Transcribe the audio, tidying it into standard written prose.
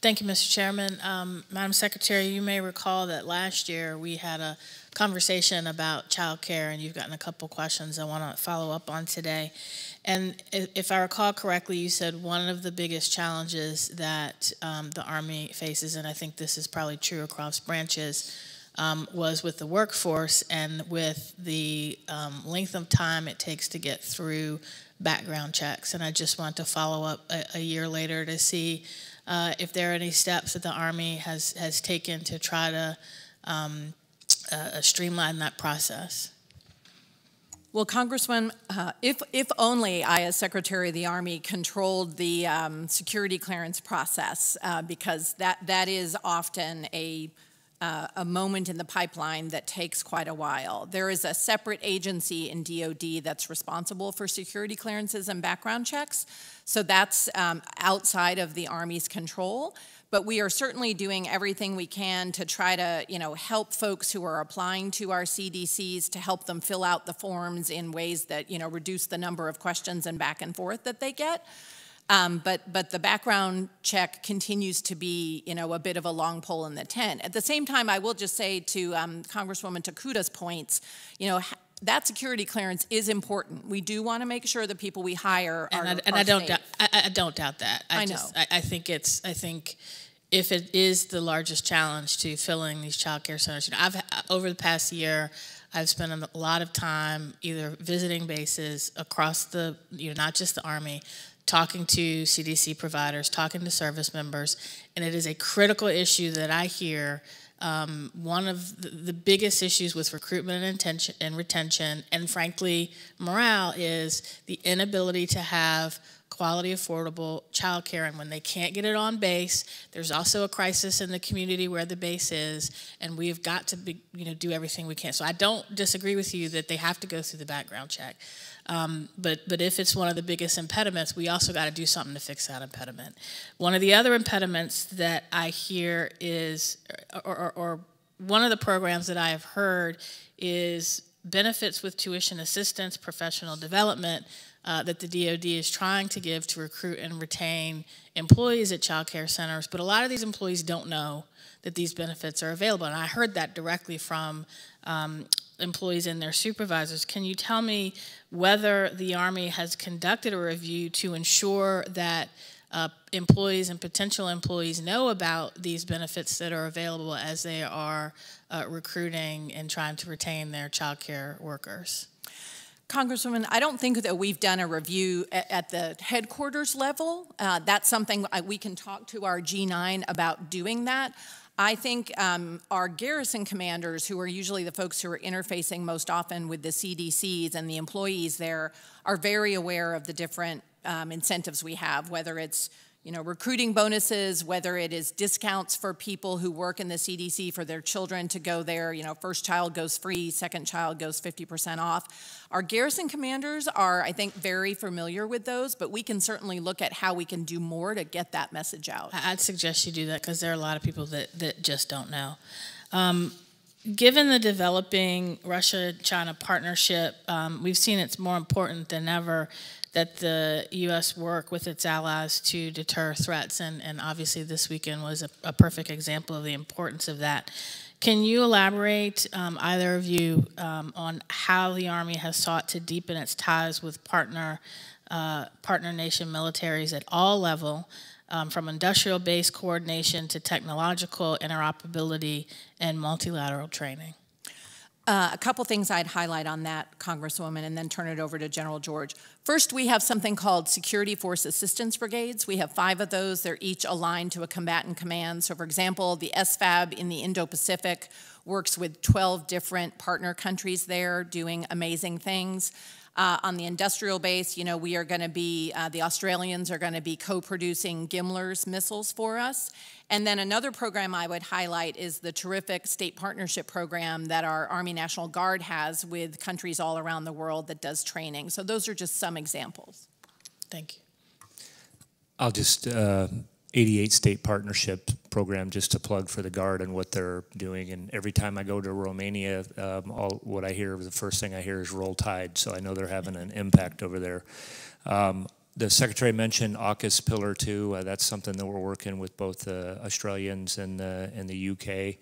Thank you, Mr. Chairman. Madam Secretary, you may recall that last year we had a conversation about childcare, and you've gotten a couple questions I want to follow up on today. And if I recall correctly, you said one of the biggest challenges that the Army faces, and I think this is probably true across branches, was with the workforce and with the length of time it takes to get through background checks. And I just want to follow up a year later to see if there are any steps that the Army has taken to try to streamline that process. Well, Congressman, if only I, as Secretary of the Army, controlled the security clearance process, because that is often a moment in the pipeline that takes quite a while. There is a separate agency in DOD that's responsible for security clearances and background checks, so that's outside of the Army's control. But we are certainly doing everything we can to try to, help folks who are applying to our CDCs, to help them fill out the forms in ways that, reduce the number of questions and back and forth that they get. But the background check continues to be, a bit of a long pole in the tent. At the same time, I will just say to Congresswoman Takuta's points, that security clearance is important. We do want to make sure the people we hire are safe. I don't doubt that. I think if it is the largest challenge to filling these child care centers, over the past year, I've spent a lot of time either visiting bases across the, not just the Army, talking to CDC providers, talking to service members, and it is a critical issue that I hear. One of the biggest issues with recruitment and retention, and frankly morale, is the inability to have quality, affordable child care. And when they can't get it on base, there's also a crisis in the community where the base is, and we've got to do everything we can. So I don't disagree with you that they have to go through the background check. But if it's one of the biggest impediments, we also got to do something to fix that impediment. One of the other impediments that I hear is, or one of the programs that I have heard is benefits with tuition assistance, professional development that the DOD is trying to give to recruit and retain employees at child care centers. But a lot of these employees don't know that these benefits are available. And I heard that directly from employees and their supervisors. Can you tell me whether the Army has conducted a review to ensure that employees and potential employees know about these benefits that are available as they are recruiting and trying to retain their child care workers? Congresswoman, I don't think that we've done a review at the headquarters level. That's something we can talk to our G9 about doing that. I think our garrison commanders, who are usually the folks who are interfacing most often with the CDCs and the employees there, are very aware of the different incentives we have, whether it's recruiting bonuses, whether it is discounts for people who work in the CDC for their children to go there. First child goes free, second child goes 50% off. Our garrison commanders are, I think, very familiar with those, but we can certainly look at how we can do more to get that message out. I'd suggest you do that because there are a lot of people that just don't know. Given the developing Russia-China partnership, we've seen it's more important than ever that the U.S. work with its allies to deter threats, and obviously this weekend was a perfect example of the importance of that. Can you elaborate, either of you, on how the Army has sought to deepen its ties with partner nation militaries at all levels, from industrial base coordination to technological interoperability and multilateral training? A couple things I'd highlight on that, Congresswoman, and then turn it over to General George. First, we have something called Security Force Assistance Brigades. We have 5 of those. They're each aligned to a combatant command. So, for example, the SFAB in the Indo-Pacific works with 12 different partner countries there doing amazing things. On the industrial base, we are going to be, the Australians are going to be co-producing Gimler's missiles for us. And then another program I would highlight is the terrific state partnership program that our Army National Guard has with countries all around the world that does training. So those are just some examples. Thank you. I'll just 88 state partnership program just to plug for the Guard and what they're doing. And every time I go to Romania, the first thing I hear is Roll Tide. So I know they're having an impact over there. The Secretary mentioned AUKUS Pillar 2. That's something that we're working with both the Australians and the UK.